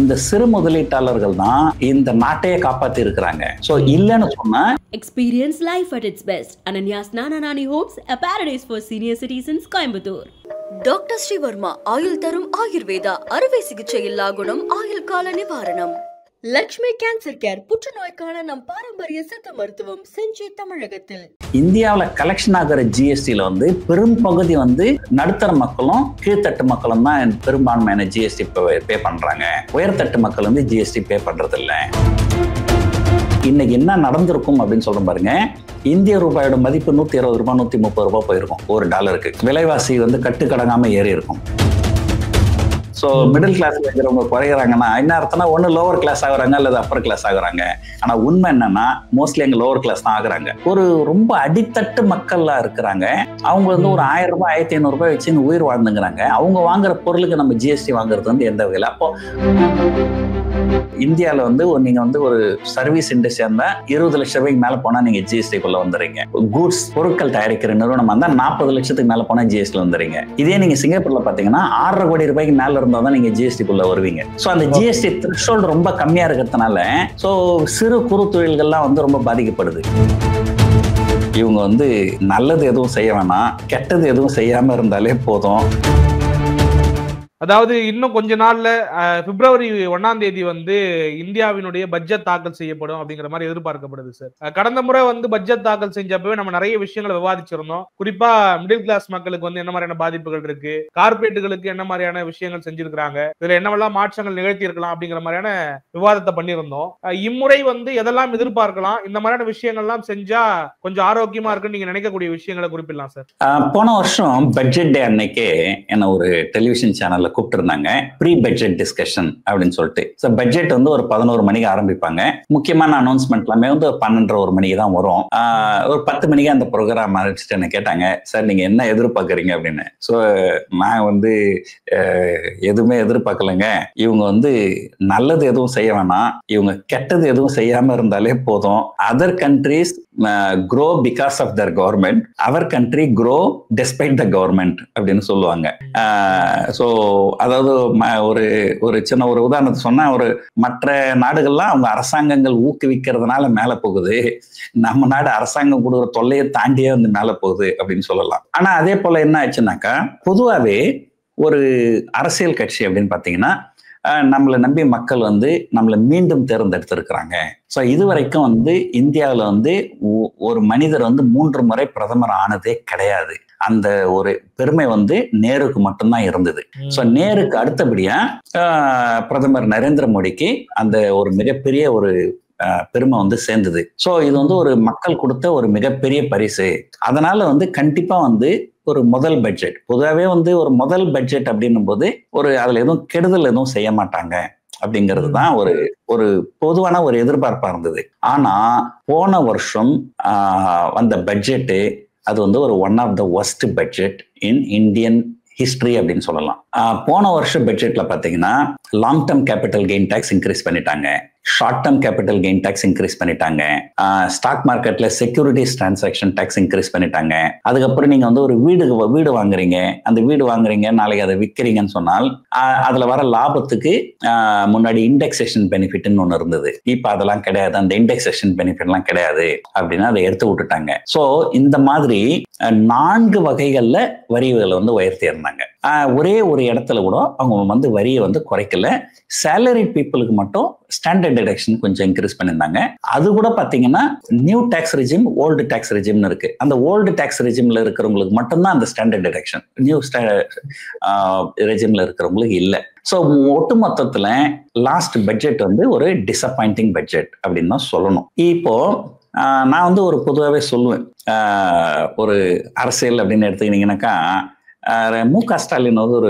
இந்த சிறு முதலீட்டாளர்கள் தான் இந்த நாட்டையே காப்பாத்தி இருக்கிறாங்க. சோ இல்லன்னு சொன்னா experience life at its best. Ananya's Nana Nani hopes a paradise for senior citizens, Coimbatore. Doctor Sreevarma ஆயுள் தரும் ஆயுர்வேதா அறுவை சிகிச்சை இல்லா குணம் ஆயுள் கால நிவாரணம். லட்சுமி கேன்சர் கேர் புற்றுநோய்க்கான நம் பாரம்பரிய சித்த மருத்துவம் செஞ்சி தமிழகத்தில். இந்தியாவில் கலெக்ஷன் ஆகிற ஜிஎஸ்டியில பெரும் பகுதி நடுத்தர மக்களும் கீழ்த்தட்டு மக்களும் தான் பெரும்பான்மையான ஜிஎஸ்டி பே பண்றாங்க. உயர்தட்டு மக்கள் ஜிஎஸ்டி பே பண்றது இல்லை. இன்னைக்கு என்ன நடந்திருக்கும் அப்படின்னு சொல்ற பாருங்க. இந்திய ரூபாயோட மதிப்பு 120 ரூபாய் 130 ரூபாய் போயிருக்கும் ஒரு டாலருக்கு. விலைவாசி கட்டுக்கடங்காம ஏறி இருக்கும். ஸோ மிடில் கிளாஸ்ல இருக்கிறவங்க குறைகிறாங்கன்னா என்ன அர்த்தம்னா ஒன்று லோவர் கிளாஸ் ஆகுறாங்க அல்லது அப்பர் கிளாஸ் ஆகுறாங்க. ஆனா உண்மை என்னன்னா மோஸ்ட்லி எங்க லோவர் கிளாஸ் தான் ஆகுறாங்க. ஒரு ரொம்ப அடித்தட்டு மக்கள்லாம் இருக்கிறாங்க. அவங்க ஒரு 1000 ரூபாய் 1500 ரூபாய் வச்சு உயிர் வாழ்ந்துங்கிறாங்க. அவங்க வாங்குற பொருளுக்கு நம்ம ஜிஎஸ்டி வாங்குறது எந்த வகையில்? அப்போ இந்தியாவில் நீங்க ஒரு சர்வீஸ் இண்டஸ்ட்ரியா இருந்தா 20 லட்சம் ரூபாய்க்கு மேல போனா நீங்க ஜிஎஸ்டிக்குள்ள வந்துடுறீங்க. குட்ஸ் பொருட்கள் தயாரிக்கிற நிறுவனம் இருந்தா 40 லட்சத்துக்கு மேல போனா ஜிஎஸ்டி வந்துடுறீங்க. இதே நீங்க சிங்கப்பூர்ல பாத்தீங்கன்னா 6.5 கோடி ரூபாய்க்கு மேல இருந்தா தான் நீங்க ஜிஎஸ்டிக்குள்ள வருவீங்க. சோ அந்த ஜிஎஸ்டி த்ரெஷோல்ட் ரொம்ப கம்மியா இருக்கிறதுனால சோ சிறு குறு தொழில்கள்லாம் ரொம்ப பாதிக்கப்படுது. இவங்க நல்லது எதுவும் செய்ய வேணாம், கெட்டது எதுவும் செய்யாம இருந்தாலே போதும். அதாவது இன்னும் கொஞ்ச நாள்ல பிப்ரவரி 1ஆம் தேதி இந்தியாவினுடைய பட்ஜெட் தாக்கல் செய்யப்படும் அப்படிங்கிற மாதிரி எதிர்பார்க்கப்படுது சார். கடந்த முறை பட்ஜெட் தாக்கல் செஞ்சப்பவே நம்ம நிறைய விஷயங்களை விவாதிச்சிருந்தோம். குறிப்பா மிடில் கிளாஸ் மக்களுக்கு என்ன மாதிரியான பாதிப்புகள் இருக்கு, கார்பரேட்டுகளுக்கு என்ன மாதிரியான விஷயங்கள் செஞ்சிருக்காங்க, இதுல என்னவெல்லாம் மாற்றங்கள் நிகழ்த்தி இருக்கலாம் அப்படிங்கிற மாதிரியான விவாதத்தை பண்ணியிருந்தோம். இம்முறை எதெல்லாம் எதிர்பார்க்கலாம், இந்த மாதிரியான விஷயங்கள்லாம் செஞ்சா கொஞ்சம் ஆரோக்கியமா இருக்குன்னு நீங்க நினைக்கக்கூடிய விஷயங்களை குறிப்பிடலாம் சார். போன வருஷம் பட்ஜெட் டே அன்னைக்கே என்ன ஒரு டெலிவிஷன் சேனல்ல கூப்பிட்டு இருந்தாங்க. ப்ரீ பட்ஜெட் டிஸ்கஷன் அப்படின்னு சொல்லிட்டு. பட்ஜெட் ஒரு 11 மணிக்கு ஆரம்பிப்பாங்க. முக்கியமான அனௌன்ஸ்மெண்ட் எல்லாமே ஒரு 12:30 மணிக்கு தான் வரும். ஒரு 10 மணிக்கு அந்த ப்ரோக்ராம் ஆரம்பிச்சுட்டு என்ன கேட்டாங்க, சார் நீங்க என்ன எதிர்பார்க்கறீங்க அப்படின்னு. ஸோ நான் எதுவுமே எதிர்பார்க்கலைங்க. இவங்க நல்லது எதுவும் செய்ய வேணாம், இவங்க கெட்டது எதுவும் செய்யாம இருந்தாலே போதும். Other countries grow because of their government, our country grow despite the government அப்படின்னு சொல்லுவாங்க. ஸோ அதாவது ஒரு சின்ன ஒரு உதாரணத்தை சொன்னா, மற்ற நாடுகள்லாம் அவங்க அரசாங்கங்கள் ஊக்குவிக்கிறதுனால மேல போகுது, நம்ம நாடு அரசாங்கம் கொடுக்குற தொல்லையை தாண்டியே மேல போகுது அப்படின்னு சொல்லலாம். ஆனா அதே போல என்ன ஆச்சுன்னாக்கா, பொதுவாகவே ஒரு அரசியல் கட்சி அப்படின்னு பாத்தீங்கன்னா நம்மளை நம்பி மக்கள் நம்மளை மீண்டும் தேர்ந்தெடுத்திருக்கிறாங்க. ஸோ இதுவரைக்கும் இந்தியாவில் ஒரு மனிதர் 3 முறை பிரதமர் ஆனதே கிடையாது. அந்த ஒரு பெருமை நேருக்கு மட்டும்தான் இருந்தது. ஸோ நேருக்கு அடுத்தபடியா பிரதமர் நரேந்திர மோடிக்கு அந்த ஒரு மிகப்பெரிய ஒரு பெருமை சேர்ந்தது. ஸோ இது ஒரு மக்கள் கொடுத்த ஒரு மிகப்பெரிய பரிசு. அதனால கண்டிப்பா ஒரு முதல் பட்ஜெட் பொதுவாகவே ஒரு முதல் பட்ஜெட் அப்படின்னும் போது அதுல எதுவும் கெடுதல் எதுவும் செய்ய மாட்டாங்க அப்படிங்கிறது தான் ஒரு பொதுவான ஒரு எதிர்பார்ப்பா இருந்தது. ஆனா போன வருஷம் அந்த பட்ஜெட்டு அது ஒரு one of the worst budget in Indian history அப்படின்னு சொல்லலாம். போன வருஷம் பட்ஜெட்ல பாத்தீங்கன்னா long term capital gain tax increase பண்ணிட்டாங்க, short term capital gain tax increase பண்ணிட்டாங்க, ஸ்டாக் மார்க்கெட்ல செக்யூரிட்டிஸ் டிரான்சாக்ஷன் டாக்ஸ் இன்க்ரீஸ் பண்ணிட்டாங்க. அதுக்கப்புறம் நீங்க ஒரு வீடு வாங்குறீங்க, அந்த வீடு வாங்குறீங்க நாளைக்கு அதை விற்கிறீங்கன்னு சொன்னால் அதுல வர லாபத்துக்கு முன்னாடி இண்டெக்ஸேஷன் பெனிஃபிட்னு ஒண்ணு இருந்தது. இப்ப அதெல்லாம் கிடையாது, அந்த இண்டெக்ஸேஷன் பெனிஃபிட் எல்லாம் கிடையாது அப்படின்னு அதை எடுத்து விட்டுட்டாங்க. சோ இந்த மாதிரி 4 வகைகள்ல வரிகளை உயர்த்தி இருந்தாங்க. ஒரே ஒரு இடத்துல கூட அவங்க வரியை குறைக்கல. சேலரி பீப்புளுக்கு மட்டும் ஸ்டாண்டர்ட் டிடக்ஷன் கொஞ்சம் இன்க்ரீஸ் பண்ணியிருந்தாங்க. அது கூட பாத்தீங்கன்னா new tax regime, old tax ரெஜிம்னு இருக்கு. அந்த ஓல்டு டாக்ஸ் ரெஜிம்ல இருக்கிறவங்களுக்கு மட்டும்தான் அந்த ஸ்டாண்டர்ட் டிடக்ஷன், நியூ ரெஜிம்ல இருக்கிறவங்களுக்கு இல்லை. ஸோ ஒட்டுமொத்தத்துல லாஸ்ட் பட்ஜெட் ஒரு டிசப்பாயிண்டிங் பட்ஜெட் அப்படின்னு தான் சொல்லணும். இப்போ நான் ஒரு பொதுவாகவே சொல்லுவேன், ஒரு அரசியல் அப்படின்னு எடுத்துக்கிட்டீங்கன்னாக்கா மு.க. ஸ்டாலின் ஒரு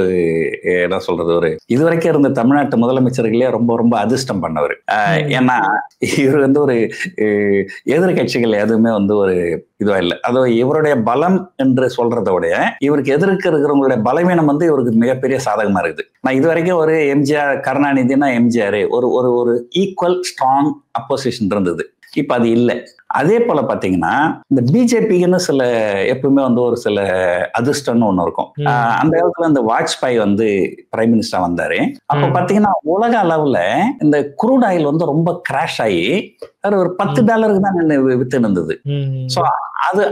என்ன சொல்றது, இதுவரைக்கும் இருந்த தமிழ்நாட்டு முதலமைச்சர்களே ரொம்ப ரொம்ப அதிர்ஷ்டம் பண்ணவர். ஏன்னா இவர் ஒரு எதிர்கட்சிகள் எதுவுமே ஒரு இதுவா இல்லை. அதோ இவருடைய பலம் என்று சொல்றத விட இவருக்கு எதிர்க்க இருக்கிறவங்களுடைய பலவீனம் இவருக்கு மிகப்பெரிய சாதகமா இருக்குது. நான் இது வரைக்கும் ஒரு எம்ஜிஆர், கருணாநிதினா எம்ஜிஆர் ஒரு ஈக்குவல் ஸ்ட்ராங் அப்போசிஷன் இருந்தது. இப்ப அது இல்லை. அதே போல பாத்தீங்கன்னா இந்த பிஜேபிக்குன்னு சில எப்பவுமே வந்து ஒரு சில அதிர்ஷ்டம்னு ஒண்ணு இருக்கும். அந்த காலத்துல இந்த வாஜ்பாய் வந்து பிரைம் மினிஸ்டர் வந்தாரு. அப்ப பாத்தீங்கன்னா உலக அளவுல இந்த குரூட் ஆயில் வந்து ரொம்ப கிராஷ் ஆகி ஒரு $10 தான் வித்து இருந்தது. சோ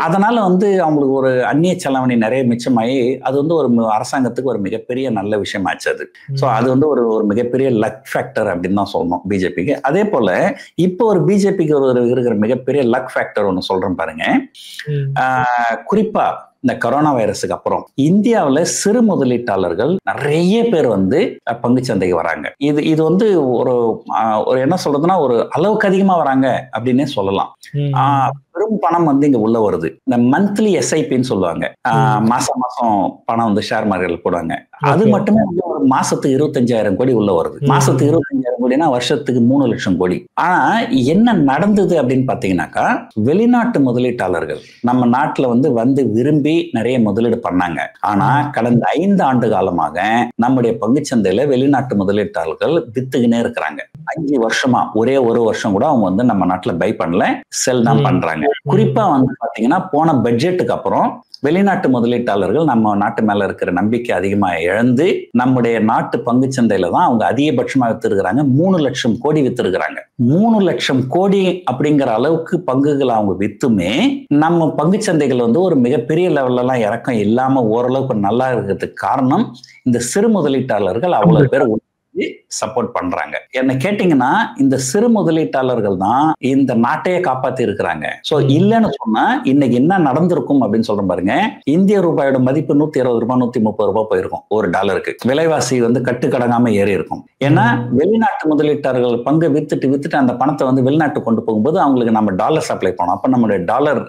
அதனால வந்து அவங்களுக்கு ஒரு அந்நிய செலவணி நிறைய மிச்சமாயி அது வந்து ஒரு அரசாங்கத்துக்கு ஒரு மிகப்பெரிய நல்ல விஷயம் ஆச்சு அது. சோ அது வந்து ஒரு மிகப்பெரிய லக் ஃபேக்டர் அப்படின்னு தான் சொல்லணும் பிஜேபிக்கு. அதே போல இப்போ ஒரு பிஜேபிக்கு இருக்கிற மிகப்பெரிய லக் ஃபேக்டர் ஒண்ணு சொல்றேன் பாருங்க. குறிப்பா இந்த கொரோனா வைரஸுக்கு அப்புறம் இந்தியாவில் சிறு முதலீட்டாளர்கள் நிறைய பேர் வந்து பங்குச்சந்தைக்கு வராங்க. இது வந்து ஒரு என்ன சொல்றதுன்னா ஒரு அளவுக்கு அதிகமா வராங்க அப்படின்னே சொல்லலாம். பெரும் பணம் வந்து இங்க உள்ள வருது. இந்த மந்த்லி எஸ்ஐபின்னு சொல்லுவாங்க. மாசம் பணம் வந்து ஷேர் மார்க்கெட்ல போடுவாங்க. அது மட்டுமே வந்து ஒரு மாசத்துக்கு 25,000 கோடி உள்ள வருது. மாசத்துக்கு 25,000 கோடினா வருஷத்துக்கு 3 லட்சம் கோடி. ஆனா என்ன நடந்தது அப்படின்னு பாத்தீங்கன்னாக்கா, வெளிநாட்டு முதலீட்டாளர்கள் நம்ம நாட்டுல வந்து விரும்பி நிறைய முதலீடு பண்ணாங்க. ஆனா கடந்த 5 ஆண்டு காலமாக நம்முடைய பங்குச்சந்தையில வெளிநாட்டு முதலீட்டாளர்கள் வித்துக்கினே இருக்கிறாங்க. 5 வருஷமா ஒரே ஒரு வருஷம் கூட அவங்க வந்து நம்ம நாட்டுல பை பண்ணல, செல் தான் பண்றாங்க. குறிப்பா வந்து பாத்தீங்கன்னா போன பட்ஜெட்டுக்கு அப்புறம் வெளிநாட்டு முதலீட்டாளர்கள் நம்ம நாட்டு மேல இருக்கிற நம்பிக்கை அதிகமா இழந்து நம்முடைய நாட்டு பங்குச்சந்தையில தான் அவங்க அதிகபட்சமா வித்திருக்கிறாங்க. 3 லட்சம் கோடி வித்திருக்கிறாங்க. 3 லட்சம் கோடி அப்படிங்கிற அளவுக்கு பங்குகளை அவங்க வித்துமே நம்ம பங்குச்சந்தைகள் வந்து ஒரு மிகப்பெரிய லெவல்ல எல்லாம் இறக்கம் இல்லாம ஓரளவுக்கு நல்லா இருக்கிறதுக்கு காரணம் இந்த சிறு முதலீட்டாளர்கள் அவ்வளவு பேர் சப்போர்ட் பண்றாங்க. என்ன கேட்டீங்கன்னா இந்த சிறு முதலீட்டாளர்கள் தான் இந்த நாட்டையே காப்பாத்தி இருக்கிறாங்க. சோ இல்லன்னு சொன்னா இன்னைக்கு என்ன நடந்திருக்கும் அப்படின்னு சொல்றேன் பாருங்க. இந்திய ரூபாயோட மதிப்பு $120 $130 போயிருக்கும் ஒரு டாலருக்கு. விலைவாசி வந்து கட்டுக்கடங்காம ஏறி இருக்கும். ஏன்னா வெளிநாட்டு முதலீட்டாளர்கள் பங்கு வித்துட்டு அந்த பணத்தை வந்து வெளிநாட்டு கொண்டு போகும்போது அவங்களுக்கு நம்ம டாலர் சப்ளை பண்ணோம். அப்ப நம்மளுடைய டாலர்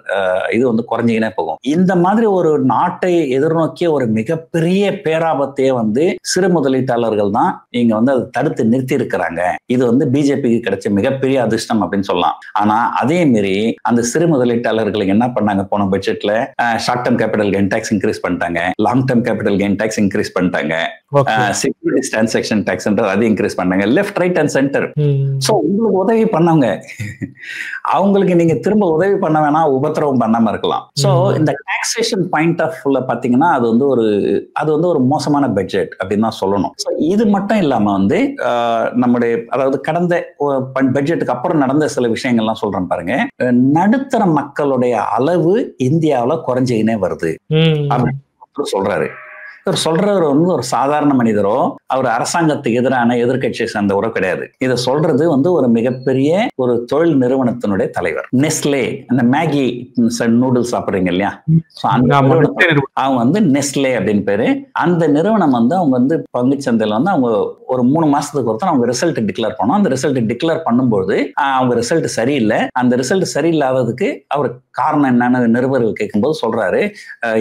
இது வந்து குறைஞ்சிக்கினே போகும். இந்த மாதிரி ஒரு நாட்டை எதிர்நோக்கிய ஒரு மிகப்பெரிய பேராபத்தையே வந்து சிறு முதலீட்டாளர்கள் தான் இங்க வந்து அதை தடுத்து நிறுத்தி இருக்கிறாங்க. இது வந்து பிஜேபிக்கு கிடைச்ச மிகப்பெரிய அதிர்ஷ்டம் அப்படின்னு சொல்லலாம். ஆனா அதே மீறி அந்த சிறு முதலீட்டாளர்களுக்கு என்ன பண்ணாங்க, போன பட்ஜெட்ல short term capital gain tax increase பண்ணிட்டாங்க, long term capital gain tax increase பண்ணிட்டாங்க, செக்யூரிட்டிஸ் டிரான்சாக்ஷன் டாக்ஸ் அது இன்க்ரீஸ் பண்ணாங்க, left right and centre. So உங்களுக்கு உதவி பண்ணவங்க அவங்களுக்கு நீங்க திரும்ப உதவி பண்ண வேணாம், உபத்திரவம் பண்ணாம இருக்கலாம். சோ இந்த டாக்ஸேஷன் பாயிண்ட் ஆஃப் வியூல பாத்தீங்கன்னா அது வந்து ஒரு மோசமான பட்ஜெட் அப்படின்னு தான் சொல்லணும். இது மட்டும் இல்லாம வந்து நம்முடைய அதாவது கடந்த பட்ஜெட்டுக்கு அப்புறம் நடந்த சில விஷயங்கள்லாம் சொல்றேன் பாருங்க. நடுத்தர மக்களுடைய அளவு இந்தியாவில் குறைஞ்சிக்கினே வருது அப்படின்னு சொல்றாரு. இவர் சொல்றவர் வந்து ஒரு சாதாரண மனிதரோ அவர் அரசாங்கத்துக்கு எதிரான எதிர்கட்சியை சேர்ந்தவரோ கிடையாது. இதை சொல்றது வந்து ஒரு மிகப்பெரிய ஒரு தொழில் நிறுவனத்தினுடைய தலைவர். நெஸ்லே, அந்த மேகி நூடுல்ஸ் சாப்பிடுறீங்க இல்லையா, அவங்க வந்து நெஸ்லே அப்படின்னு பேரு. அந்த நிறுவனம் வந்து அவங்க வந்து பங்குச்சந்தையில வந்து அவங்க ஒரு 3 மாசத்துக்கு ஒருத்தர் அவங்க ரிசல்ட் டிக்ளேர் பண்ணோம். அந்த ரிசல்ட் டிக்ளேர் பண்ணும்போது அவங்க ரிசல்ட் சரியில்லை. அந்த ரிசல்ட் சரியில்லாததுக்கு அவர் காரணம் என்னன்னு நிருபர்கள் கேட்கும்போது சொல்றாரு,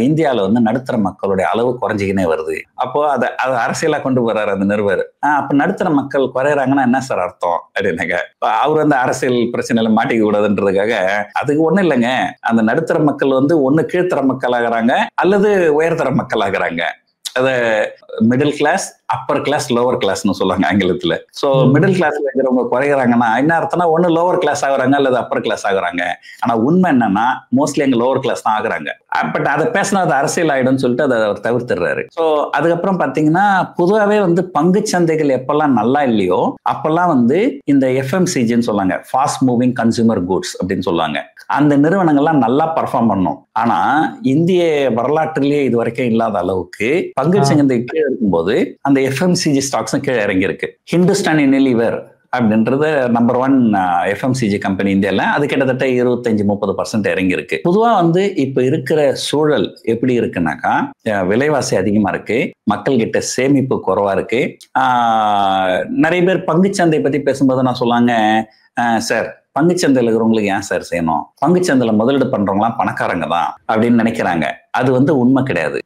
இந்தியாவில வந்து நடுத்தர மக்களுடைய அளவு குறைஞ்சிக்கினே வருது. அப்போ அதை அரசியலா கொண்டு வர்றாரு அந்த நிருபர். அப்ப நடுத்தர மக்கள் குறையறாங்கன்னா என்ன சார் அர்த்தம் அப்படின்னாங்க. அவர் வந்து அரசியல் பிரச்சனையில மாட்டிக்க கூடாதுன்றதுக்காக அதுக்கு ஒண்ணும் இல்லைங்க, அந்த நடுத்தர மக்கள் வந்து ஒண்ணு கீழ்த்தர மக்கள் ஆகுறாங்க அல்லது உயர்தர மக்கள் ஆகுறாங்க. அத middle class, upper class, lower கிளாஸ்னு சொல்லுவாங்க ஆங்கிலத்துல. சோ மிடில் கிளாஸ்ல இருக்கிறவங்க குறைகிறாங்கன்னா என்ன அர்த்தம்னா ஒண்ணு லோவர் கிளாஸ் ஆகுறாங்க அல்லது அப்பர் கிளாஸ் ஆகுறாங்க. ஆனா உண்மை என்னன்னா மோஸ்ட்லி எங்க லோவர் கிளாஸ் தான் ஆகுறாங்க. பட் அதை பேசினா அது அரசியல் ஆயிடும்னு சொல்லிட்டு அதை அவர் தவிர்த்துறாரு. சோ அதுக்கப்புறம் பாத்தீங்கன்னா பொதுவாகவே வந்து பங்கு சந்தைகள் எப்பெல்லாம் நல்லா இல்லையோ அப்பெல்லாம் வந்து இந்த எஃப்எம்சிஜின்னு சொல்லுவாங்க, ஃபாஸ்ட் மூவிங் கன்சூமர் குட்ஸ் அப்படின்னு சொல்லுவாங்க. அந்த நிறுவனங்கள்லாம் நல்லா பர்ஃபார்ம் பண்ணும். ஆனா இந்திய வரலாற்றிலேயே இது வரைக்கும் இல்லாத அளவுக்கு பங்கு சந்தை கீழே இருக்கும்போது அந்த எஃப்எம்சிஜி ஸ்டாக்ஸும் கீழே இறங்கி இருக்கு. ஹிந்துஸ்தான் யூனிலிவர் அப்படின்றது நம்பர் 1 எஃப்எம்சிஜி கம்பெனி இந்தியால, அது கிட்டத்தட்ட 25-30% இறங்கி இருக்கு. பொதுவா வந்து இப்ப இருக்கிற சூழல் எப்படி இருக்குன்னாக்கா, விலைவாசி அதிகமா இருக்கு, மக்கள் கிட்ட சேமிப்பு குறைவா இருக்கு. நிறைய பேர் பங்குச்சந்தை பத்தி பேசும்போது நான் சொல்லாங்க, சார் பங்குச்சந்தையில் இருக்கிறவங்களுக்கு ஏன் சார் செய்யணும், பங்குச்சந்தையில முதலீடு பண்றவங்களாம் பணக்காரங்க தான் அப்படின்னு நினைக்கிறாங்க. அது வந்து உண்மை கிடையாது.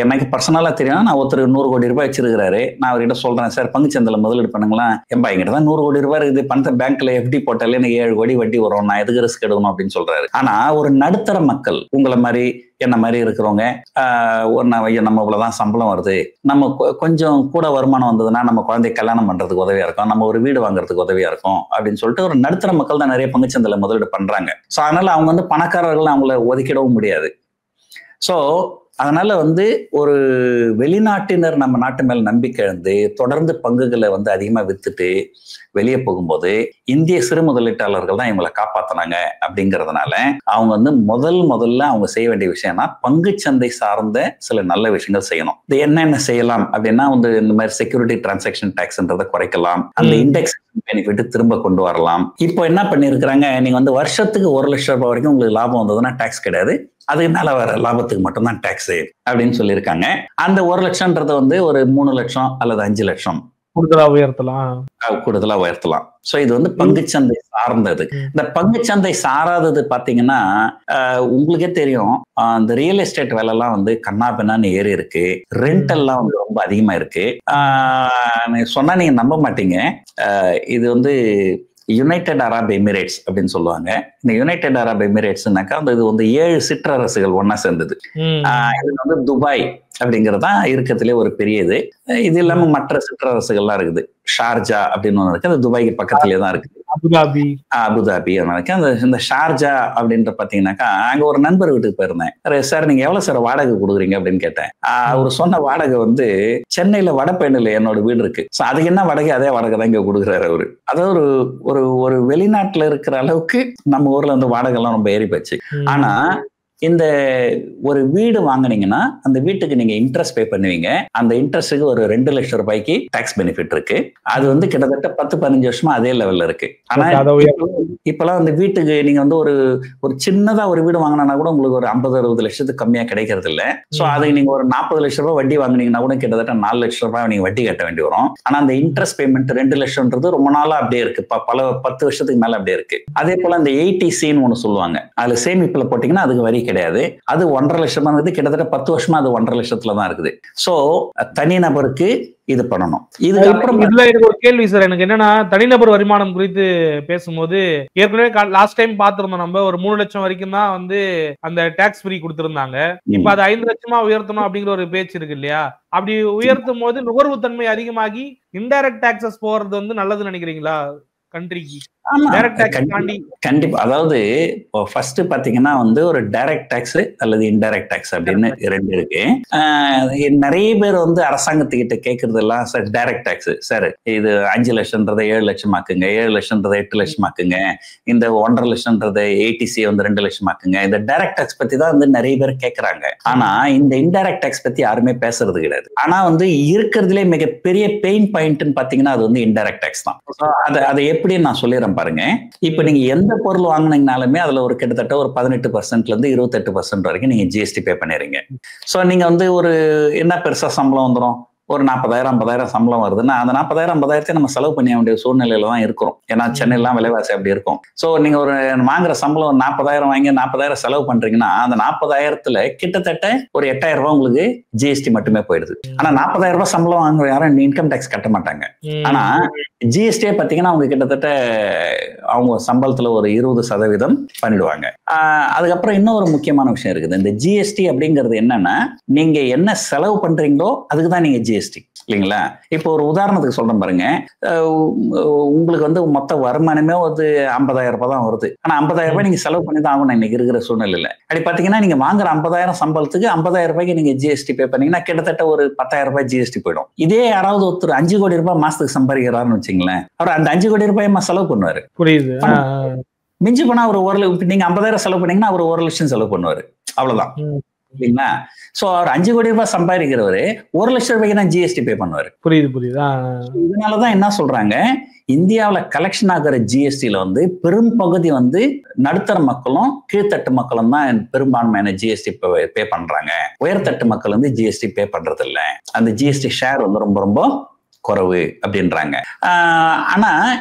எனக்கு பர்சனலா தெரியும், நான் ஒருத்தர் 100 கோடி ரூபாய் வச்சிருக்கிறாரு. நான் அவர்கிட்ட சொல்றேன், சார் பங்குச்சந்தையில முதலீடு பண்ணுங்களா. எம்பா எங்கிட்ட தான் 100 கோடி ரூபாய் இருக்குது, பணத்தை பேங்க்ல எஃப்டி போட்டாலே எனக்கு 7 கோடி வட்டி வரும், நான் எதுக்கு ரிஸ்க் எடுக்கணும் அப்படின்னு சொல்றாரு. ஆனா ஒரு நடுத்தர மக்கள் உங்களை மாதிரி என்ன மாதிரி இருக்கிறவங்க நம்ம இவ்வளவுதான் சம்பளம் வருது, நம்ம கொஞ்சம் கூட வருமானம் வந்ததுன்னா நம்ம குழந்தை கல்யாணம் பண்றதுக்கு உதவியா இருக்கும், நம்ம ஒரு வீடு வாங்குறதுக்கு உதவியா இருக்கும் அப்படின்னு சொல்லிட்டு ஒரு நடுத்தர மக்கள் தான் நிறைய பங்குச்சந்தையில முதலீடு பண்றாங்க. ஸோ அதனால அவங்க வந்து பணக்காரர்கள் அவங்கள ஒதுக்கிடவும் முடியாது. ஸோ அதனால வந்து ஒரு வெளிநாட்டினர் நம்ம நாட்டு மேல நம்பிக்கை இழந்து தொடர்ந்து பங்குகளை வந்து அதிகமா வித்துட்டு வெளியே போகும்போது இந்திய சிறு முதலீட்டாளர்கள் தான் இவங்களை காப்பாத்தினாங்க. அப்படிங்கிறதுனால அவங்க வந்து முதல்ல அவங்க செய்ய வேண்டிய விஷயம்னா பங்குச்சந்தை சார்ந்த சில நல்ல விஷயங்கள் செய்யணும். இது என்னென்ன செய்யலாம் அப்படின்னா வந்து இந்த மாதிரி செக்யூரிட்டி டிரான்சாக்ஷன் டாக்ஸ்ன்றதை குறைக்கலாம், அந்த இண்டெக்ஸ் பெனிஃபிட் திரும்ப கொண்டு வரலாம். இப்போ என்ன பண்ணிருக்கிறாங்க, நீங்க வந்து வருஷத்துக்கு 1 லட்சம் ரூபாய் வரைக்கும் உங்களுக்கு லாபம் வந்ததுன்னா டாக்ஸ் கிடையாது, அதுக்கு மேல வர லாபத்துக்கு மட்டும்தான் டாக்ஸ் அப்படின்னு சொல்லியிருக்காங்க. அந்த 1 லட்சம்ன்றது வந்து ஒரு 3 லட்சம் அல்லது 5 லட்சம் கூடுதலா உயர்த்தலாம். சோ இது வந்து பங்குச்சந்தை சார்ந்தது. இந்த பங்குச்சந்தை சாராதது பாத்தீங்கன்னா உங்களுக்கே தெரியும், இந்த ரியல் எஸ்டேட் வேலை எல்லாம் வந்து கண்ணாபின்னான்னு ஏறி இருக்கு, ரெண்ட் எல்லாம் வந்து ரொம்ப அதிகமா இருக்கு. சொன்னா நீங்க நம்ப மாட்டீங்க, இது வந்து யுனைடெட் அரப் எமிரேட்ஸ் அப்படின்னு சொல்லுவாங்க. இந்த யுனைடெட் அரப் எமிரேட்ஸ்னாக்கா இது வந்து 7 சிற்றரசுகள் ஒன்னா சேர்ந்தது. இது வந்து துபாய் அப்படிங்கறதுதான் இருக்கத்திலே ஒரு பெரிய இது. இது இல்லாம மற்ற சிற்றரசுகள்லாம் இருக்குது. ஷார்ஜா அப்படின்னு ஒண்ணு இருக்கு, அது துபாய்க்கு பக்கத்திலே தான் இருக்குது. அபுதாபி இந்த ஷார்ஜா அப்படின்ற பாத்தீங்கன்னாக்கா அங்க ஒரு நண்பர் வீட்டுக்கு போயிருந்தேன். சார் நீங்க எவ்வளவு சார் வாடகை கொடுக்குறீங்க அப்படின்னு கேட்டேன். அவர் சொன்ன வாடகை வந்து சென்னையில வடபழனியில என்னோட வீடு இருக்கு, அதுக்கு என்ன வாடகை அதே வாடகை தான் இங்க கொடுக்குறாரு அவரு. அதாவது ஒரு வெளிநாட்டுல இருக்கிற அளவுக்கு நம்ம ஊர்ல வந்து வாடகை எல்லாம் ரொம்ப ஏறி போச்சு. ஆனா இந்த ஒரு வீடு வாங்கினீங்கன்னா அந்த வீட்டுக்கு நீங்க இன்ட்ரெஸ்ட் பே பண்ணுவீங்க. அந்த இன்ட்ரெஸ்ட்டுக்கு ஒரு 2 லட்சம் ரூபாய்க்கு டாக்ஸ் பெனிஃபிட் இருக்கு. அது வந்து கிட்டத்தட்ட 10-15 வருஷமா அதே லெவல்ல இருக்கு. ஆனா இப்பெல்லாம் அந்த வீட்டுக்கு நீங்க வந்து ஒரு சின்னதா ஒரு வீடு வாங்கினா கூட உங்களுக்கு ஒரு 50-60 லட்சத்துக்கு கம்மியா கிடைக்கிறது இல்ல. சோ அதுக்கு நீங்க ஒரு 40 லட்சம் ரூபாய் வட்டி வாங்கினீங்கன்னா கூட கிட்டத்தட்ட 4 லட்சம் ரூபாய் நீங்க வட்டி கட்ட வேண்டி வரும். ஆனா அந்த இன்ட்ரெஸ்ட் பேமெண்ட் 2 லட்சம்ன்றது ரொம்ப நாளா அப்படியே இருக்கு, பல 10 வருஷத்துக்கு மேல அப்படியே இருக்கு. அதே போல அந்த 80Cன்னு ஒண்ணு சொல்லுவாங்க, அதுல சேமிப்புல போட்டீங்கன்னா அதுக்கு வரி கிடையாது. அது 1.5 லட்சமா இருக்குது, கிட்டத்தட்ட 10 வருஷமா அது 1.5 லட்சத்துல தான் இருக்குது. சோ தனி நபருக்கு இது பண்ணணும். இதுக்கப்புறம் இதுல எனக்கு ஒரு கேள்வி சார், எனக்கு என்னன்னா தனிநபர் வருமானம் குறித்து பேசும்போது ஏற்கனவே லாஸ்ட் டைம் பாத்திருந்தோம், நம்ம ஒரு 3 லட்சம் வரைக்கும் தான் வந்து அந்த டாக்ஸ் ஃப்ரீ கொடுத்திருந்தாங்க. இப்ப அது 5 லட்சமா உயர்த்தணும் அப்படிங்கிற ஒரு பேச்சு இருக்கு இல்லையா? அப்படி உயர்த்தும் போது நுகர்வு தன்மை அதிகமாகி இன்டைரக்ட் டாக்ஸஸ் போறது வந்து நல்லதுன்னு நினைக்கிறீங்களா கண்ட்ரிக்கு? கண்டிப்பா. அதாவது ஃபர்ஸ்ட் பாத்தீங்கன்னா வந்து ஒரு டைரக்ட் டாக்ஸ் அல்லது இன்டைரக்ட் டாக்ஸ் அப்படின்னு 2 இருக்கு. நிறைய பேர் வந்து அரசாங்கத்துக்கிட்ட கேட்கறது எல்லாம் சார் டைரக்ட் டாக்ஸ் சார் இது 5 லட்சம்ன்றதை 7 லட்சம் ஆக்குங்க, 7 லட்சம்ன்றதை 8 லட்சம் ஆக்குங்க, இந்த 1.5 லட்சம்ன்றதை 80C வந்து 2 லட்சம் ஆக்குங்க. இந்த டைரக்ட் டாக்ஸ் பத்தி தான் வந்து நிறைய பேர் கேட்கறாங்க. ஆனா இந்த இன்டைரக்ட் டாக்ஸ் பத்தி யாருமே பேசுறது கிடையாது. ஆனா வந்து இருக்கிறதுலே மிகப்பெரிய பெயின் பாயிண்ட்னு பாத்தீங்கன்னா அது வந்து இன்டைரக்ட் டாக்ஸ் தான். அதை எப்படி நான் சொல்லிடுறேன் பாருங்க. இப்ப நீங்க எந்த பொருள் வாங்கினீங்கனாலுமே அதுல ஒரு கிட்டத்தட்ட ஒரு 18% இருந்து 28% வரைக்கும் நீங்க ஜிஎஸ்டி பே பண்ணிடுறீங்க. சோ நீங்க வந்து ஒரு என்ன பெருசா சம்பளம் வந்துடும், ஒரு 40,000-50,000 சம்பளம் வருதுன்னா அந்த 40,000-50,000 நம்ம செலவு பண்ண வேண்டிய சூழ்நிலையில தான் இருக்கிறோம். ஏன்னா சென்னையெல்லாம் விலைவாசி அப்படி இருக்கும். சோ நீங்க ஒரு வாங்குற சம்பளம் 40,000 வாங்கி 40,000 செலவு பண்றீங்கன்னா அந்த 40,000த்துல கிட்டத்தட்ட ஒரு 8,000 ரூபாய் உங்களுக்கு ஜிஎஸ்டி மட்டுமே போயிடுது. ஆனா 40,000 ரூபாய் சம்பளம் வாங்குற யாரும் இன்கம் டாக்ஸ் கட்ட மாட்டாங்க. ஆனா ஜிஎஸ்டியே பாத்தீங்கன்னா அவங்க கிட்டத்தட்ட அவங்க சம்பளத்துல ஒரு 20% பண்ணிடுவாங்க. அதுக்கப்புறம் இன்னொரு முக்கியமான விஷயம் இருக்குது. இந்த ஜிஎஸ்டி அப்படிங்கிறது என்னன்னா நீங்க என்ன செலவு பண்றீங்களோ அதுக்கு தான் நீங்க ஜிஎஸ்டி இல்லைங்களா? இப்போ ஒரு உதாரணத்துக்கு சொல்றேன் பாருங்க, உங்களுக்கு வந்து மொத்த வருமானமே வந்து 50,000 ரூபாய் தான் வருது. ஆனா 50,000 ரூபாய் நீங்க செலவு பண்ணி தான் ஆகணும் இன்னைக்கு இருக்கிற சூழ்நிலையில. அப்படி பாத்தீங்கன்னா நீங்க வாங்குற 50,000 சம்பளத்துக்கு 50,000 ரூபாய்க்கு நீங்க ஜிஎஸ்டி பே பண்ணீங்கன்னா கிட்டத்தட்ட ஒரு 10,000 ரூபாய் ஜிஎஸ்டி போயிடும். இதே யாராவது ஒருத்தர் 5 கோடி ரூபாய் மாசத்துக்கு சம்பாதிக்கிறாருன்னு வச்சுங்களேன், அவர் அந்த 5 கோடி ரூபாய் செலவு பண்ணுவாரு. புரியுது. மிஞ்சி போனா ஒரு நீங்க 50,000 செலவு பண்ணீங்கன்னா அவர் 1 லட்சம் செலவு பண்ணுவாரு, அவ்வளவுதான் இல்லைங்களா? சோ அவர் 5 கோடி ரூபாய் சம்பாதிக்கிறவரு 1 லட்சம் ரூபாய்க்கு தான் ஜிஎஸ்டி பே பண்ணுவாரு. புரியுது. இதனாலதான் என்ன சொல்றாங்க, இந்தியாவில கலெக்ஷன் ஆகிற ஜிஎஸ்டில வந்து பெரும் பகுதி வந்து நடுத்தர மக்களும் கீழ்த்தட்டு மக்களும் தான் பெரும்பான்மையான ஜிஎஸ்டி பே பண்றாங்க. உயர்தட்டு மக்கள் வந்து ஜிஎஸ்டி பே பண்றது இல்ல. அந்த ஜிஎஸ்டி ஷேர் வந்து ரொம்ப ரொம்ப குறைவு அப்படின்றாங்க. ஆனா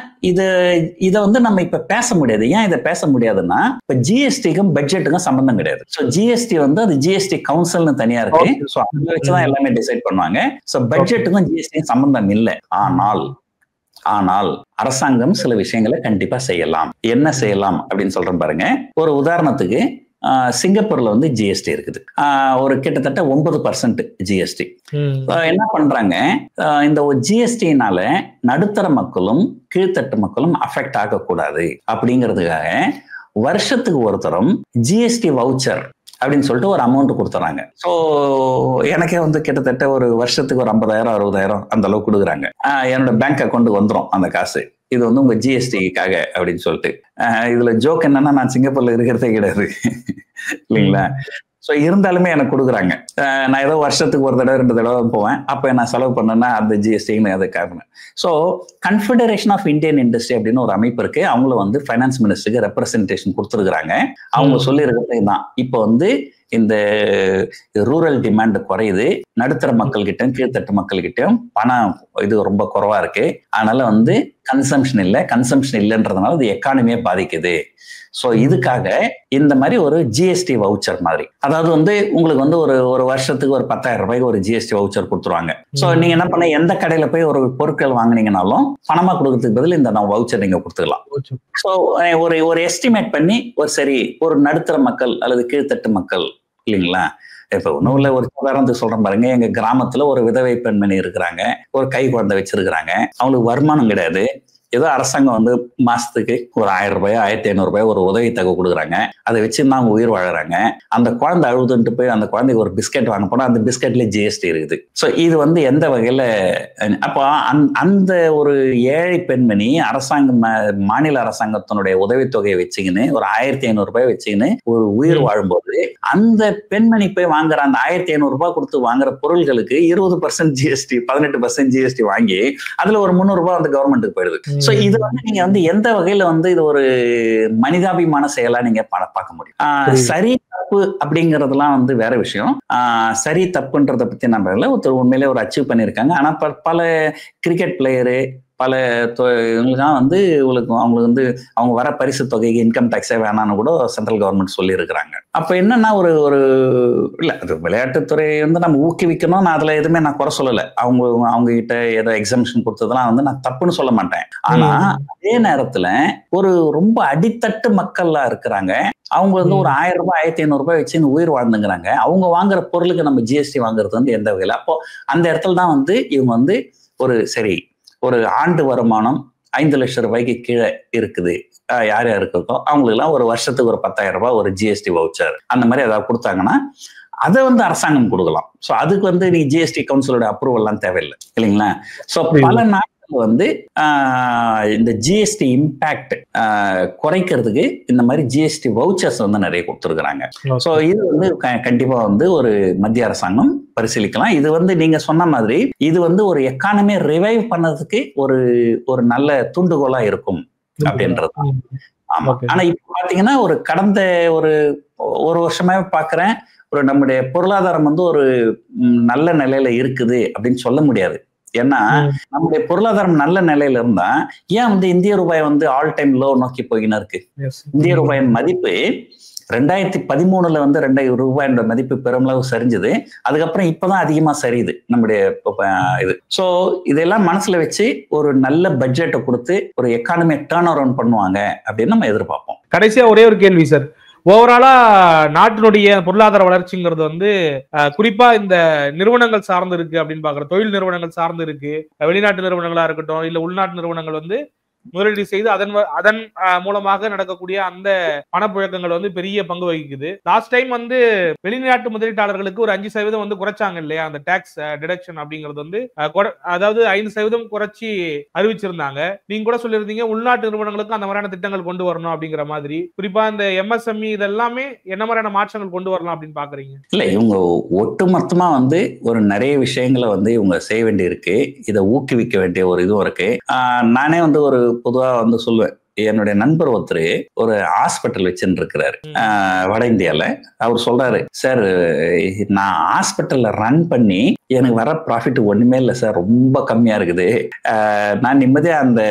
இத வந்து நம்ம இப்ப பேச முடியாது. ஏன் இதை பேச முடியாதுன்னா இப்ப ஜிஎஸ்டிக்கும் பட்ஜெட்டுக்கும் சம்பந்தம் கிடையாது. சோ ஜிஎஸ்டி வந்து அது ஜிஎஸ்டி கவுன்சில்னு தனியா இருக்கு. சோ அதை வச்சுதான் எல்லாமே டிசைட் பண்ணுவாங்க. சோ பட்ஜெட்டுக்கும் ஜிஎஸ்டிக்கும் சம்பந்தம் இல்லை. ஆனால் அரசாங்கம் சில விஷயங்களை கண்டிப்பா செய்யலாம். என்ன செய்யலாம் அப்படின்னு சொல்றேன் பாருங்க. ஒரு உதாரணத்துக்கு சிங்கப்பூர்ல வந்து ஜிஎஸ்டி இருக்குது, ஒரு கிட்டத்தட்ட 9% ஜிஎஸ்டி. என்ன பண்றாங்க, இந்த ஜிஎஸ்டினால நடுத்தர மக்களும் கீழ்த்தட்டு மக்களும் அஃபெக்ட் ஆகக்கூடாது அப்படிங்கிறதுக்காக வருஷத்துக்கு ஒருத்தரும் ஜிஎஸ்டி வவுச்சர் அப்படின்னு சொல்லிட்டு ஒரு அமௌண்ட் கொடுத்துறாங்க. ஸோ எனக்கே வந்து கிட்டத்தட்ட ஒரு வருஷத்துக்கு ஒரு 50,000 60,000 அந்த அளவுக்கு கொடுக்குறாங்க. என்னோட பேங்க் அக்கௌண்ட்டுக்கு வந்துடும் அந்த காசு. இது வந்து உங்க ஜிஎஸ்டிக்காக அப்படின்னு சொல்லிட்டு. இதுல ஜோக் என்னன்னா, நான் சிங்கப்பூர்ல இருக்கிறதே கிடையாது இல்லைங்களா. ஸோ இருந்தாலுமே எனக்கு கொடுக்குறாங்க. நான் ஏதோ வருஷத்துக்கு ஒரு தடவை 2 தடவை போவேன். அப்போ நான் செலவு பண்ணேன்னா அந்த ஜிஎஸ்டின்னு அதை காரணம். So confederation of Indian industry அப்படின்னு ஒரு அமைப்பு இருக்கு. அவங்களும் வந்து ஃபைனான்ஸ் மினிஸ்டருக்கு ரெப்ரசன்டேஷன் கொடுத்துருக்குறாங்க. அவங்க சொல்லியிருக்கிறது தான், இப்போ வந்து இந்த ரூரல் டிமாண்ட் குறையுது, நடுத்தர மக்கள்கிட்டையும் கீழ்த்தட்டு மக்கள்கிட்டையும் பணம் இது ரொம்ப குறைவா இருக்கு, அதனால வந்து கன்சம்ஷன் இல்லைன்றதுனால இது எக்கானமியே பாதிக்குது. ஸோ இதுக்காக இந்த மாதிரி ஒரு ஜிஎஸ்டி வவுச்சர் மாதிரி, அதாவது வந்து உங்களுக்கு வந்து ஒரு வருஷத்துக்கு ஒரு 10,000 ரூபாய்க்கு ஒரு ஜிஎஸ்டி வவுச்சர் கொடுத்துருவாங்க. ஸோ நீங்க என்ன பண்ண, எந்த கடையில போய் ஒரு பொருட்கள் வாங்கினீங்கனாலும் பணமா கொடுக்கறதுக்கு பதில் இந்த வவுச்சர் நீங்க கொடுத்துக்கலாம். ஸோ ஒரு எஸ்டிமேட் பண்ணி ஒரு நடுத்தர மக்கள் அல்லது கீழ்த்தட்டு மக்கள் இல்லைங்களா. இப்ப ஒன்றும் இல்லை, ஒரு உதாரணத்துக்கு சொல்றேன் பாருங்க. எங்க கிராமத்துல ஒரு விதவை பெண்மணி இருக்கிறாங்க, ஒரு கை குழந்தை வச்சிருக்கிறாங்க. அவங்களுக்கு வருமானம் கிடையாது. ஏதோ அரசாங்கம் வந்து மாசத்துக்கு ஒரு 1000 ரூபாயோ 1500 ரூபாயோ ஒரு உதவி தொகை கொடுக்குறாங்க. அதை வச்சுதான் அவங்க உயிர் வாழறாங்க. அந்த குழந்தை அழுதுன்ட்டு போய் அந்த குழந்தைக்கு ஒரு பிஸ்கெட் வாங்க போனா அந்த பிஸ்கெட்ல ஜிஎஸ்டி இருக்குது. ஸோ இது வந்து எந்த வகையில, அப்போ அந்த ஒரு ஏழை பெண்மணி மாநில அரசாங்கத்தினுடைய உதவித்தொகையை வச்சுக்கின்னு ஒரு 1500 ரூபாய் வச்சுக்கின்னு ஒரு உயிர் வாழும்போது, அந்த பெண்மணி போய் வாங்குற அந்த 1500 ரூபாய் கொடுத்து வாங்குற பொருள்களுக்கு 20% ஜிஎஸ்டி 18% ஜிஎஸ்டி வாங்கி அதுல ஒரு 300 ரூபாய் வந்து கவர்மெண்ட்டுக்கு போயிடுது. சோ இது வந்து நீங்க வந்து எந்த வகையில வந்து இது ஒரு மனிதாபிமான செயலா நீங்க பார்க்க முடியும். சரி தப்பு அப்படிங்கறதுலாம் வந்து வேற விஷயம். சரி தப்புன்றத பத்தி நம்ம ஒருத்தர் உண்மையிலே ஒரு அச்சீவ் பண்ணிருக்காங்க. ஆனா பல கிரிக்கெட் பிளேயரு பல இவங்களுக்குலாம் வந்து அவங்களுக்கு வந்து அவங்க வர பரிசு தொகைக்கு இன்கம் டாக்ஸே வேணான்னு கூட சென்ட்ரல் கவர்மெண்ட் சொல்லி இருக்கிறாங்க. அப்ப என்னன்னா ஒரு இல்ல, அது விளையாட்டுத்துறை வந்து நம்ம ஊக்குவிக்கணும். நான் அதுல எதுவுமே நான் குறை சொல்லலை. அவங்க கிட்ட ஏதோ எக்ஸாமிஷன் கொடுத்ததெல்லாம் வந்து நான் தப்புன்னு சொல்ல மாட்டேன். ஆனா அதே நேரத்துல ஒரு ரொம்ப அடித்தட்டு மக்கள்லாம் இருக்கிறாங்க. அவங்க வந்து ஒரு 1000 ரூபாய் 1500 ரூபாய் வச்சுன்னு உயிர் வாழ்ந்துங்கிறாங்க. அவங்க வாங்குற பொருளுக்கு நம்ம ஜிஎஸ்டி வாங்குறது வந்து எந்த வகையில? அப்போ அந்த இடத்துல தான் வந்து இவங்க வந்து ஒரு ஆண்டு வருமானம் 5 லட்சம் ரூபாய்க்கு கீழே இருக்குது, யார் இருக்கோ அவங்களுக்கு எல்லாம் ஒரு வருஷத்துக்கு ஒரு 10,000 ரூபாய் ஒரு ஜிஎஸ்டி வவுச்சர் அந்த மாதிரி ஏதாவது கொடுத்தாங்கன்னா அதை வந்து அரசாங்கம் கொடுக்கலாம். ஸோ அதுக்கு வந்து நீ ஜிஎஸ்டி கவுன்சிலோட அப்ரூவல் எல்லாம் தேவையில்லை இல்லைங்களா. ஸோ பல நாட்கள் வந்து இந்த ஜிஎஸ்டி இம்பாக்ட் குறைக்கிறதுக்கு இந்த மாதிரி ஜிஎஸ்டி வவுச்சர்ஸ் வந்து நிறைய கொடுத்துருக்குறாங்க. ஸோ இது வந்து கண்டிப்பா வந்து ஒரு மத்திய அரசாங்கம் பரிசீலிக்கலாம். இது வந்து நீங்க சொன்ன மாதிரி இது வந்து ஒரு எக்கானமியை ரிவைவ் பண்ணதுக்கு ஒரு நல்ல தூண்டுகோலா இருக்கும் அப்படின்றது. ஆமா. ஆனா இப்ப பாத்தீங்கன்னா ஒரு கடந்த ஒரு வருஷமே பாக்குறேன், நம்முடைய பொருளாதாரம் வந்து ஒரு நல்ல நிலையில இருக்குது அப்படின்னு சொல்ல முடியாது. ஏன்னா நம்முடைய பொருளாதாரம் நல்ல நிலையில இருந்தா ஏன் வந்து இந்திய ரூபாய் வந்து ஆல் டைம் லோ நோக்கி போயின்னு இருக்கு. இந்திய ரூபாயின் மதிப்பு 2013 வந்து 2000 ரூபாயோட மதிப்பு பெருமளவு சரிஞ்சது. அதுக்கப்புறம் இப்பதான் அதிகமா சரியுது நம்முடைய இது. சோ இதெல்லாம் மனசுல வச்சு ஒரு நல்ல பட்ஜெட்டை கொடுத்து ஒரு எக்கானமியை டர்ன் அரவுண்ட் பண்ணுவாங்க அப்படின்னு நம்ம எதிர்பார்ப்போம். கடைசியா ஒரே ஒரு கேள்வி சார். ஓவராலா நாட்டினுடைய பொருளாதார வளர்ச்சிங்கிறது வந்து குறிப்பா இந்த நிறுவனங்கள் சார்ந்து இருக்கு அப்படின்னு பாக்குற, தொழில் நிறுவனங்கள் சார்ந்து இருக்கு. வெளிநாட்டு நிறுவனங்களா இருக்கட்டும் இல்ல உள்நாட்டு நிறுவனங்கள் வந்து முதலீடு செய்து அதன் மூலமாக நடக்கக்கூடிய அந்த பணப்புழக்கங்கள் வந்து பெரிய பங்கு வகிக்குது. லாஸ்ட் டைம் வந்து வெளிநாட்டு முதலீட்டாளர்களுக்கு ஒரு 5% வந்து குறைச்சாங்க இல்லையா, அந்த டாக்ஸ் டிடக்ஷன் அப்படிங்கிறது வந்து அதாவது 5% குறைச்சி அறிவிச்சிருந்தாங்க. நீங்க கூட சொல்லியிருந்தீங்க உள்நாட்டு நிறுவனங்களுக்கு அந்த மாதிரியான திட்டங்கள் கொண்டு வரணும் அப்படிங்கிற மாதிரி. குறிப்பா இந்த எம்எஸ்எம்இ இதெல்லாமே என்ன மாதிரியான மாற்றங்கள் கொண்டு வரலாம் அப்படின்னு பாக்குறீங்க? இல்ல, இவங்க ஒட்டுமொத்தமா வந்து ஒரு நிறைய விஷயங்களை வந்து இவங்க செய்ய வேண்டி இருக்கு. இதை ஊக்குவிக்க வேண்டிய ஒரு இதுவும் இருக்கு. நானே வந்து ஒரு பொதுவா வந்து சொல்லுவேன், என்னுடைய நண்பர் ஒருத்தர் ஒரு ஹாஸ்பிட்டல் வச்சுன்னு இருக்கிறாரு வட இந்தியால. அவர் சொல்றாரு, சார் நான் ஹாஸ்பிட்டல்ல ரன் பண்ணி எனக்கு வர ப்ராஃபிட் ஒண்ணுமே இல்லை சார், ரொம்ப கம்மியா இருக்குது. நான் நிம்மதியா அந்த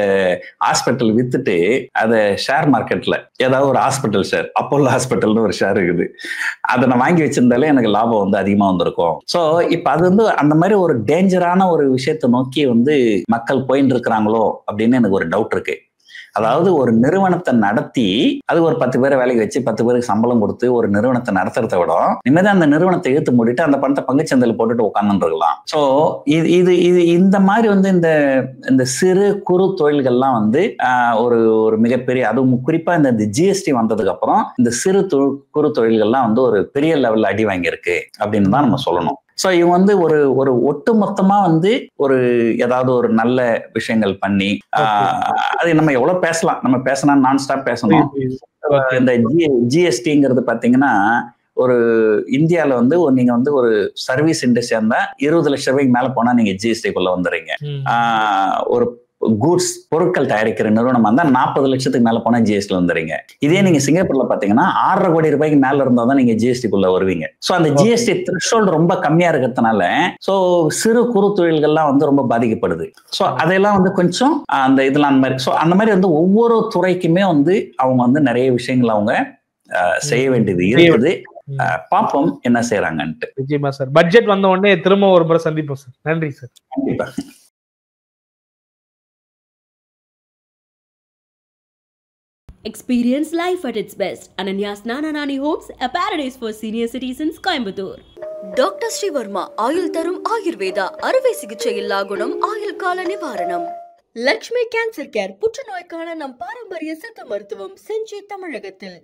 ஹாஸ்பிட்டல் வித்துட்டு அதை ஷேர் மார்க்கெட்ல ஏதாவது ஒரு ஹாஸ்பிட்டல் ஷேர், அப்போலோ ஹாஸ்பிட்டல்னு ஒரு ஷேர் இருக்குது, அதை நான் வாங்கி வச்சிருந்தாலே எனக்கு லாபம் வந்து அதிகமா வந்திருக்கும். ஸோ இப்ப அது வந்து அந்த மாதிரி ஒரு டேஞ்சரான ஒரு விஷயத்தை நோக்கி வந்து மக்கள் போயின்னு இருக்கிறாங்களோ அப்படின்னு எனக்கு ஒரு டவுட் இருக்கு. ஏன்னா நம்முடைய பொருளாதாரம் நல்ல நிலையில இருந்தா ஏன் வந்து இந்திய ரூபாய் வந்து ஆல் டைம் லோ நோக்கி போயின்னு இருக்கு அப்படின்னு நம்ம எதிர்பார்ப்போம். அதாவது ஒரு நிறுவனத்தை நடத்தி அது ஒரு 10 பேரை வேலைக்கு வச்சு 10 பேருக்கு சம்பளம் கொடுத்து ஒரு நிறுவனத்தை நடத்துறதை விட நிம்மதியா அந்த நிறுவனத்தை இழுத்து மூடிட்டு அந்த பணத்தை பங்குச்சந்தையில் போட்டுட்டு உட்கார்ந்து இருக்கலாம். சோ இது இந்த மாதிரி வந்து இந்த சிறு குறு தொழில்கள்லாம் வந்து ஒரு மிகப்பெரிய, அதுவும் குறிப்பா இந்த ஜிஎஸ்டி வந்ததுக்கு அப்புறம் இந்த சிறு குறு தொழில்கள்லாம் வந்து ஒரு பெரிய லெவல்ல அடி வாங்கியிருக்கு அப்படின்னு தான் நம்ம சொல்லணும். சோ இவங்க வந்து ஒரு ஒட்டு மொத்தமா வந்து ஒரு ஏதாவது ஒரு நல்ல விஷயங்கள் பண்ணி அது நம்ம எவ்வளவு பேசலாம், நம்ம பேசினா நான் ஸ்டாப் பேசணும். இந்த ஜிஎஸ்டிங்கிறது பாத்தீங்கன்னா ஒரு இந்தியால வந்து நீங்க வந்து ஒரு சர்வீஸ் இண்டஸ்ட்ரியா இருந்தா 20 லட்சம் ரூபாய்க்கு மேல போனா நீங்க ஜிஎஸ்டிக்குள்ள வந்துடுறீங்க. ஒரு கூட்ஸ் பொருட்கள் தயாரிக்கிற நிறுவனமா இருந்தா 40 லட்சத்துக்கு மேல போனா ஜிஎஸ்டி வந்துடுறீங்க. இதே நீங்க சிங்கப்பூர்ல பாத்தீங்கன்னா 6.5 கோடி ரூபாய்க்கு மேல இருந்தா தான் நீங்க ஜிஎஸ்டிக்குள்ள வருவீங்க. சோ அந்த ஜிஎஸ்டி த்ரெஷ்ஹோல்ட் ரொம்ப கம்மியா இருக்கிறதுனால சோ சிறு குறு தொழில்கள்லாம் வந்து ரொம்ப பாதிக்கப்படுது. சோ அதெல்லாம் வந்து கொஞ்சம் அந்த இதெல்லாம் அந்த மாதிரி, சோ அந்த மாதிரி வந்து ஒவ்வொரு துறைக்குமே வந்து அவங்க வந்து நிறைய விஷயங்கள் அவங்க செய்ய வேண்டியது இருக்குது. பாப்போம் என்ன செய்யறாங்கன்ட்டு. நிச்சயமா சார். பட்ஜெட் வந்த உடனே திரும்ப ஒரு முறை சந்திப்போம் சார். நன்றி சார். கண்டிப்பா. Experience life at its best. Ananya's Nana Nani hopes a paradise for senior citizens, Coimbatore. Doctor Sreevarma ஆயுள் தரும் ஆயுர்வேதா அறுவை சிகிச்சை இல்லா குணம் ஆயுள் கால நிவாரணம். லக்ஷ்மி கேன்சர் கேர் புற்றுநோய்க்கான நம் பாரம்பரிய சித்த மருத்துவம் செஞ்சி தமிழகத்தில்.